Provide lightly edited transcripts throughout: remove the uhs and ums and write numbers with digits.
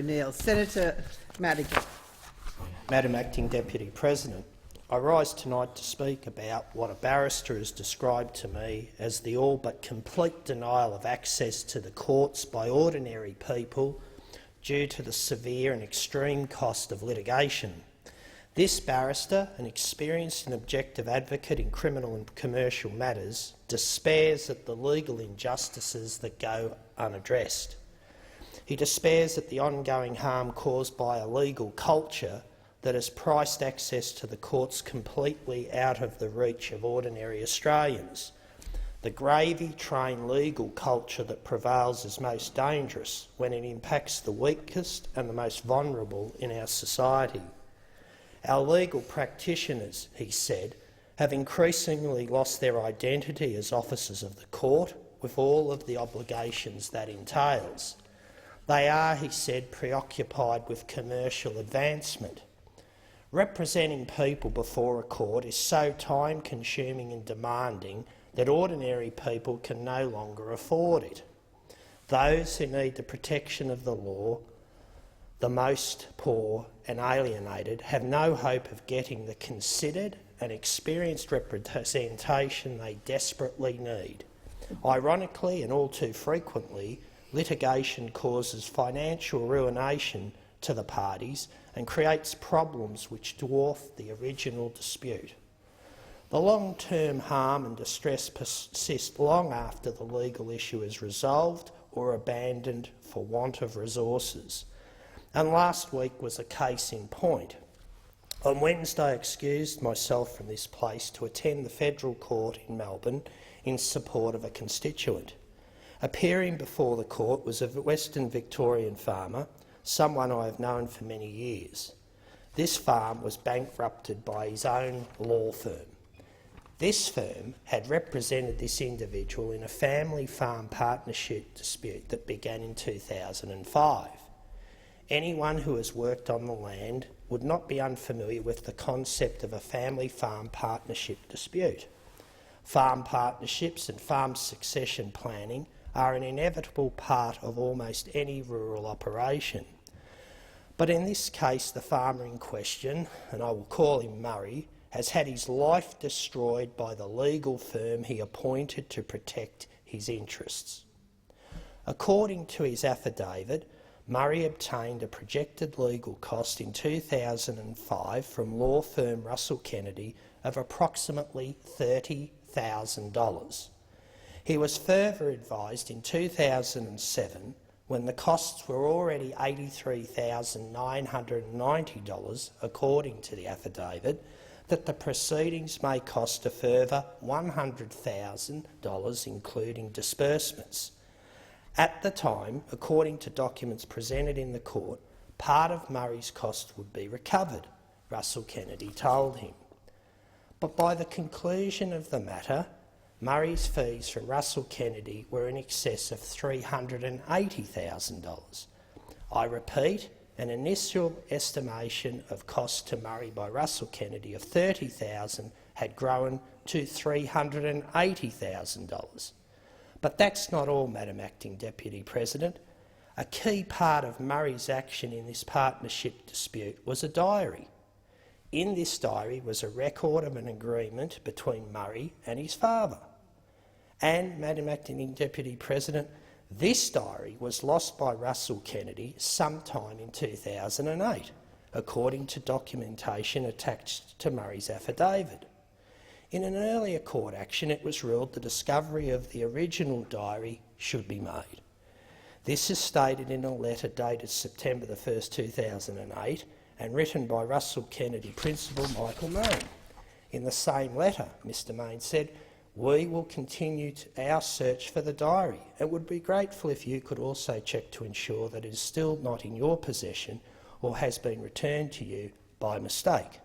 Neil. Senator Madigan. Madam Acting Deputy President, I rise tonight to speak about what a barrister has described to me as the all but complete denial of access to the courts by ordinary people due to the severe and extreme cost of litigation. This barrister, an experienced and objective advocate in criminal and commercial matters, despairs at the legal injustices that go unaddressed. He despairs at the ongoing harm caused by a legal culture that has priced access to the courts completely out of the reach of ordinary Australians. The gravy-train legal culture that prevails is most dangerous when it impacts the weakest and the most vulnerable in our society. Our legal practitioners, he said, have increasingly lost their identity as officers of the court, with all of the obligations that entails. They are, he said, preoccupied with commercial advancement. Representing people before a court is so time-consuming and demanding that ordinary people can no longer afford it. Those who need the protection of the law, the most poor and alienated, have no hope of getting the considered and experienced representation they desperately need. Ironically, and all too frequently, litigation causes financial ruination to the parties and creates problems which dwarf the original dispute. The long-term harm and distress persist long after the legal issue is resolved or abandoned for want of resources. And last week was a case in point. On Wednesday, I excused myself from this place to attend the Federal Court in Melbourne in support of a constituent. Appearing before the court was a Western Victorian farmer, someone I have known for many years. This farm was bankrupted by his own law firm. This firm had represented this individual in a family farm partnership dispute that began in 2005. Anyone who has worked on the land would not be unfamiliar with the concept of a family farm partnership dispute. Farm partnerships and farm succession planning are an inevitable part of almost any rural operation. But in this case, the farmer in question, and I will call him Murray, has had his life destroyed by the legal firm he appointed to protect his interests. According to his affidavit, Murray obtained a projected legal cost in 2005 from law firm Russell Kennedy of approximately $30,000. He was further advised in 2007, when the costs were already $83,990, according to the affidavit, that the proceedings may cost a further $100,000, including disbursements. At the time, according to documents presented in the court, part of Murray's cost would be recovered, Russell Kennedy told him. But by the conclusion of the matter, Murray's fees from Russell Kennedy were in excess of $380,000. I repeat, an initial estimation of cost to Murray by Russell Kennedy of $30,000 had grown to $380,000. But that's not all, Madam Acting Deputy President. A key part of Murray's action in this partnership dispute was a diary. In this diary was a record of an agreement between Murray and his father. And, Madam Acting Deputy President, this diary was lost by Russell Kennedy sometime in 2008, according to documentation attached to Murray's affidavit. In an earlier court action, it was ruled the discovery of the original diary should be made. This is stated in a letter dated September 1, 2008, and written by Russell Kennedy Principal Michael Mayne. In the same letter, Mr Mayne said, "We will continue our search for the diary and would be grateful if you could also check to ensure that it is still not in your possession or has been returned to you by mistake."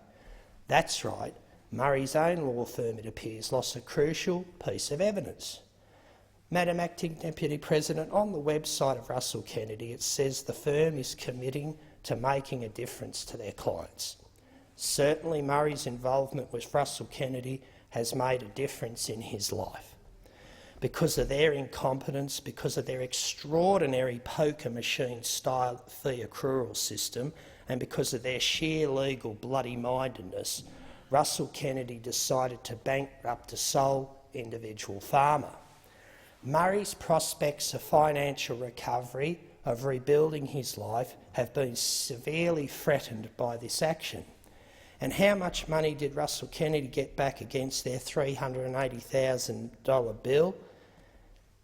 That's right, Murray's own law firm, it appears, lost a crucial piece of evidence. Madam Acting Deputy President, on the website of Russell Kennedy it says the firm is committing to making a difference to their clients. Certainly Murray's involvement with Russell Kennedy has made a difference in his life. because of their incompetence, because of their extraordinary poker machine-style fee accrual system, and because of their sheer legal bloody-mindedness, Russell Kennedy decided to bankrupt a sole individual farmer. Murray's prospects of financial recovery, of rebuilding his life, have been severely threatened by this action. And how much money did Russell Kennedy get back against their $380,000 bill?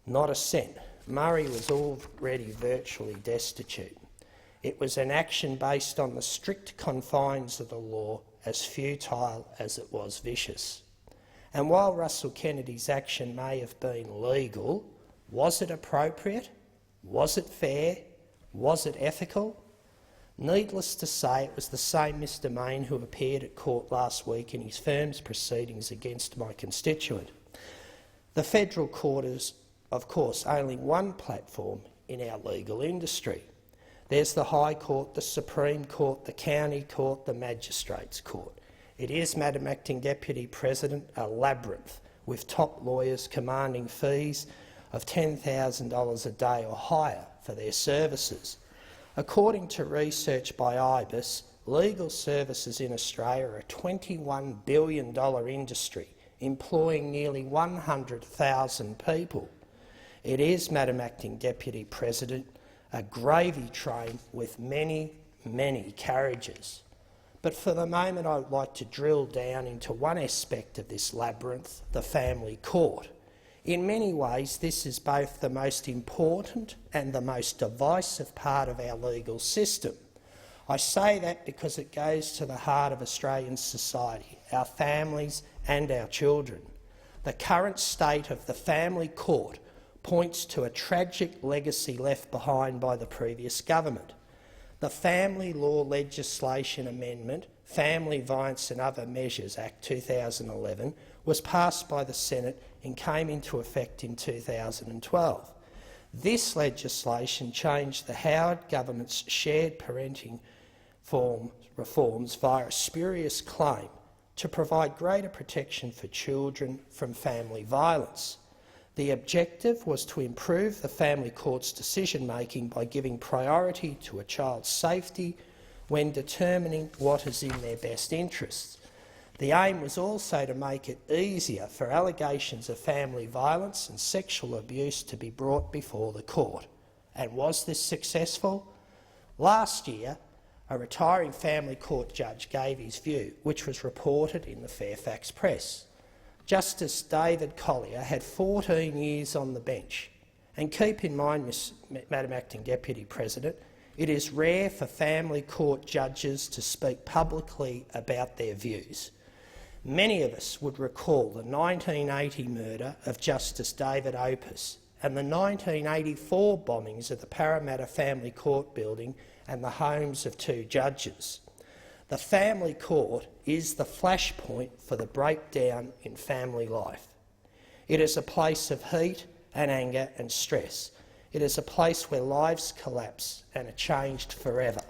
Not a cent. Murray was already virtually destitute. It was an action based on the strict confines of the law, as futile as it was vicious. And while Russell Kennedy's action may have been legal, was it appropriate? Was it fair? Was it ethical? Needless to say, it was the same Mr Mayne who appeared at court last week in his firm's proceedings against my constituent. The federal court is, of course, only one platform in our legal industry. There's the High Court, the Supreme Court, the County Court, the Magistrates Court. It is, Madam Acting Deputy President, a labyrinth, with top lawyers commanding fees of $10,000 a day or higher for their services. According to research by IBIS, legal services in Australia are a $21 billion industry, employing nearly 100,000 people. It is, Madam Acting Deputy President, a gravy train with many, many carriages. But for the moment, I would like to drill down into one aspect of this labyrinth, the family court. In many ways, this is both the most important and the most divisive part of our legal system. I say that because it goes to the heart of Australian society, our families and our children. The current state of the family court points to a tragic legacy left behind by the previous government. The Family Law Legislation Amendment, Family Violence and Other Measures Act 2011, was passed by the Senate and came into effect in 2012. This legislation changed the Howard government's shared parenting reforms via a spurious claim to provide greater protection for children from family violence. The objective was to improve the family court's decision-making by giving priority to a child's safety when determining what is in their best interests. The aim was also to make it easier for allegations of family violence and sexual abuse to be brought before the court. And was this successful? Last year, a retiring family court judge gave his view, which was reported in the Fairfax Press. Justice David Collier had 14 years on the bench. And keep in mind, Madam Acting Deputy President, it is rare for family court judges to speak publicly about their views. Many of us would recall the 1980 murder of Justice David Opus and the 1984 bombings of the Parramatta Family Court building and the homes of two judges. The family court is the flashpoint for the breakdown in family life. It is a place of heat and anger and stress. It is a place where lives collapse and are changed forever.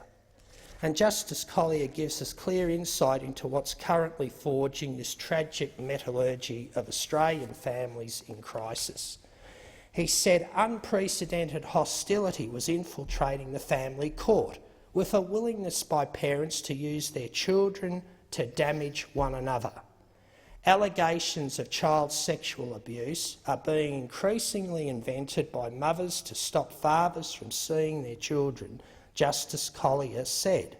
And Justice Collier gives us clear insight into what's currently forging this tragic metallurgy of Australian families in crisis. He said unprecedented hostility was infiltrating the family court, with a willingness by parents to use their children to damage one another. Allegations of child sexual abuse are being increasingly invented by mothers to stop fathers from seeing their children, Justice Collier said.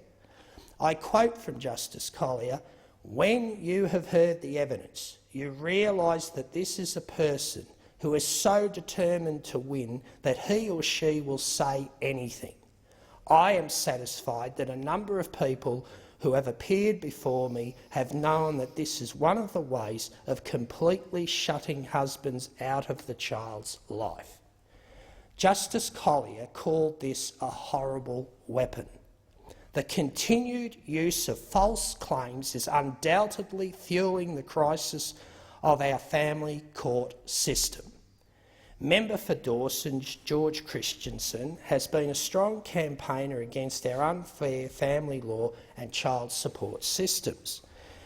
I quote from Justice Collier, "When you have heard the evidence, you realise that this is a person who is so determined to win that he or she will say anything. I am satisfied that a number of people who have appeared before me have known that this is one of the ways of completely shutting husbands out of the child's life." Justice Collier called this a horrible weapon. The continued use of false claims is undoubtedly fuelling the crisis of our family court system. Member for Dawson, George Christensen, has been a strong campaigner against our unfair family law and child support systems.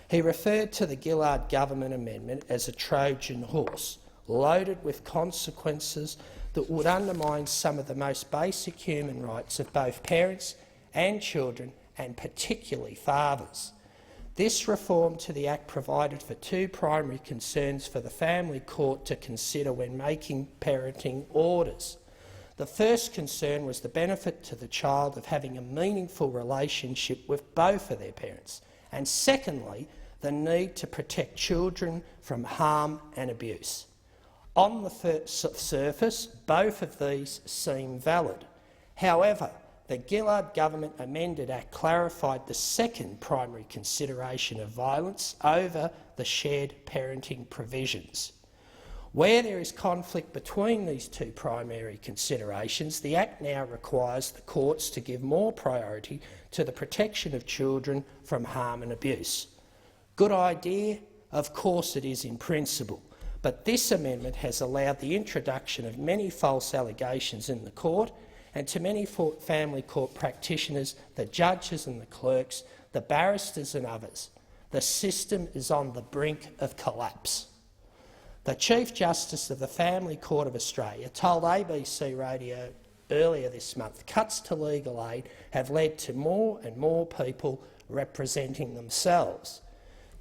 He referred to the Gillard government amendment as a Trojan horse, loaded with consequences that would undermine some of the most basic human rights of both parents and children, and particularly fathers. This reform to the Act provided for two primary concerns for the family court to consider when making parenting orders. The first concern was the benefit to the child of having a meaningful relationship with both of their parents, and secondly, the need to protect children from harm and abuse. On the surface, both of these seem valid. However, the Gillard Government Amended Act clarified the second primary consideration of violence over the shared parenting provisions. Where there is conflict between these two primary considerations, the Act now requires the courts to give more priority to the protection of children from harm and abuse. Good idea? Of course it is in principle, but this amendment has allowed the introduction of many false allegations in the court, and to many family court practitioners, the judges and the clerks, the barristers and others, the system is on the brink of collapse. The Chief Justice of the Family Court of Australia told ABC Radio earlier this month cuts to legal aid have led to more and more people representing themselves.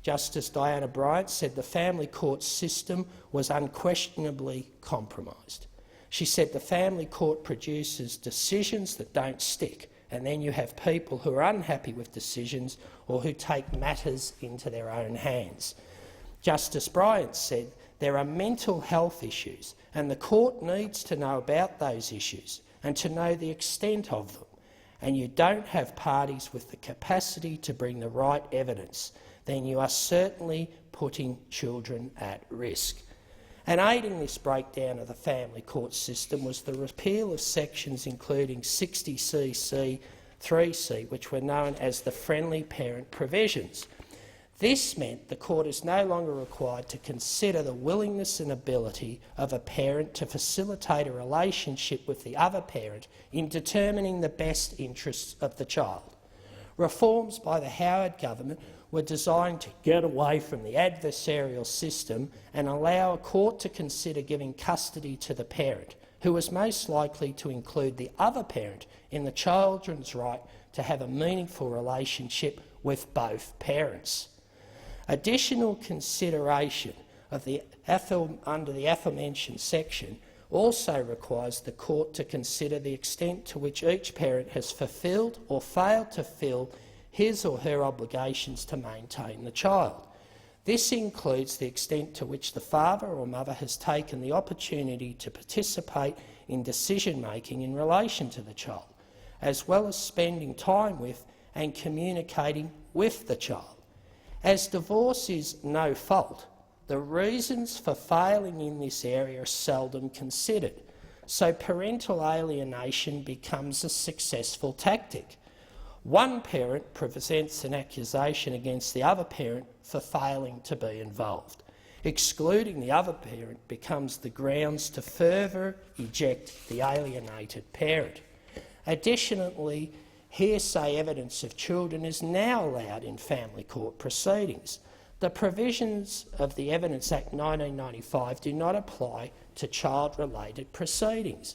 Justice Diana Bryant said the family court system was unquestionably compromised. She said the family court produces decisions that don't stick, and then you have people who are unhappy with decisions or who take matters into their own hands. Justice Bryant said there are mental health issues, and the court needs to know about those issues and to know the extent of them. And you don't have parties with the capacity to bring the right evidence, then you are certainly putting children at risk. And aiding this breakdown of the family court system was the repeal of sections including 60cc 3C, which were known as the friendly parent provisions. This meant the court is no longer required to consider the willingness and ability of a parent to facilitate a relationship with the other parent in determining the best interests of the child. Reforms by the Howard government were designed to get away from the adversarial system and allow a court to consider giving custody to the parent, who was most likely to include the other parent in the children's right to have a meaningful relationship with both parents. Additional consideration of under the aforementioned section also requires the court to consider the extent to which each parent has fulfilled or failed to fill his or her obligations to maintain the child. This includes the extent to which the father or mother has taken the opportunity to participate in decision-making in relation to the child, as well as spending time with and communicating with the child. As divorce is no fault, the reasons for failing in this area are seldom considered, so parental alienation becomes a successful tactic. One parent presents an accusation against the other parent for failing to be involved. Excluding the other parent becomes the grounds to further eject the alienated parent. Additionally, hearsay evidence of children is now allowed in family court proceedings. The provisions of the Evidence Act 1995 do not apply to child-related proceedings,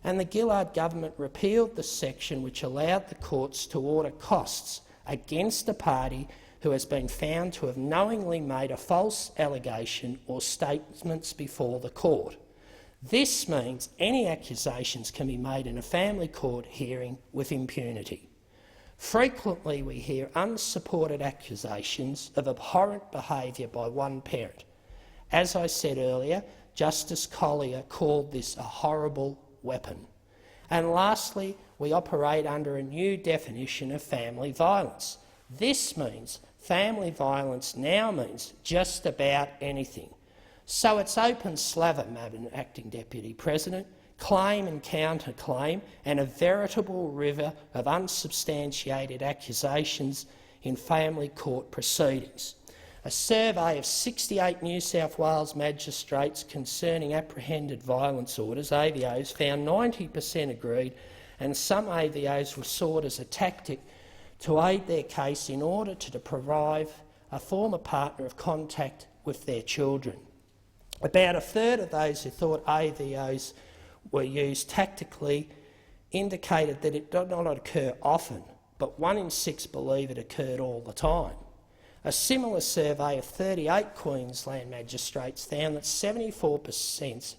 and the Gillard government repealed the section which allowed the courts to order costs against a party who has been found to have knowingly made a false allegation or statements before the court. This means any accusations can be made in a family court hearing with impunity. Frequently we hear unsupported accusations of abhorrent behaviour by one parent. As I said earlier, Justice Collier called this a horrible weapon. And lastly, we operate under a new definition of family violence. This means family violence now means just about anything. So it's open slather, Madam Acting Deputy President, claim and counterclaim, and a veritable river of unsubstantiated accusations in family court proceedings. A survey of 68 New South Wales magistrates concerning apprehended violence orders, AVOs, found 90% agreed, and some AVOs were sought as a tactic to aid their case in order to deprive a former partner of contact with their children. About a third of those who thought AVOs were used tactically indicated that it did not occur often, but 1 in 6 believe it occurred all the time. A similar survey of 38 Queensland magistrates found that 74%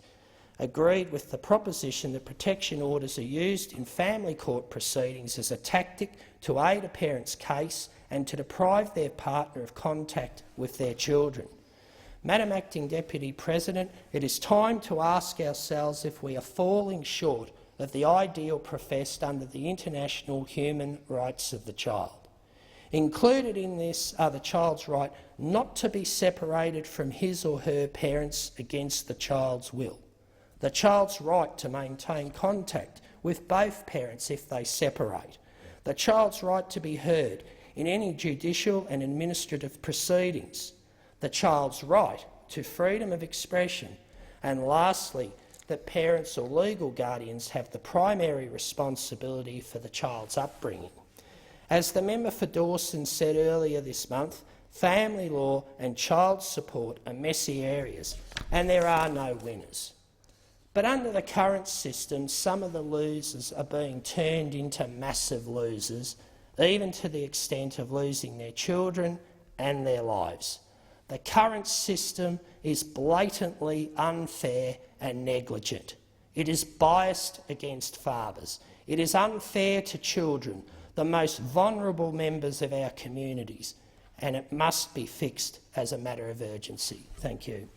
agreed with the proposition that protection orders are used in family court proceedings as a tactic to aid a parent's case and to deprive their partner of contact with their children. Madam Acting Deputy President, it is time to ask ourselves if we are falling short of the ideal professed under the international human rights of the child. Included in this are the child's right not to be separated from his or her parents against the child's will, the child's right to maintain contact with both parents if they separate, the child's right to be heard in any judicial and administrative proceedings, the child's right to freedom of expression, and lastly, that parents or legal guardians have the primary responsibility for the child's upbringing. As the member for Dawson said earlier this month, family law and child support are messy areas, and there are no winners. But under the current system, some of the losers are being turned into massive losers, even to the extent of losing their children and their lives. The current system is blatantly unfair and negligent. It is biased against fathers. It is unfair to children, the most vulnerable members of our communities, and it must be fixed as a matter of urgency. Thank you.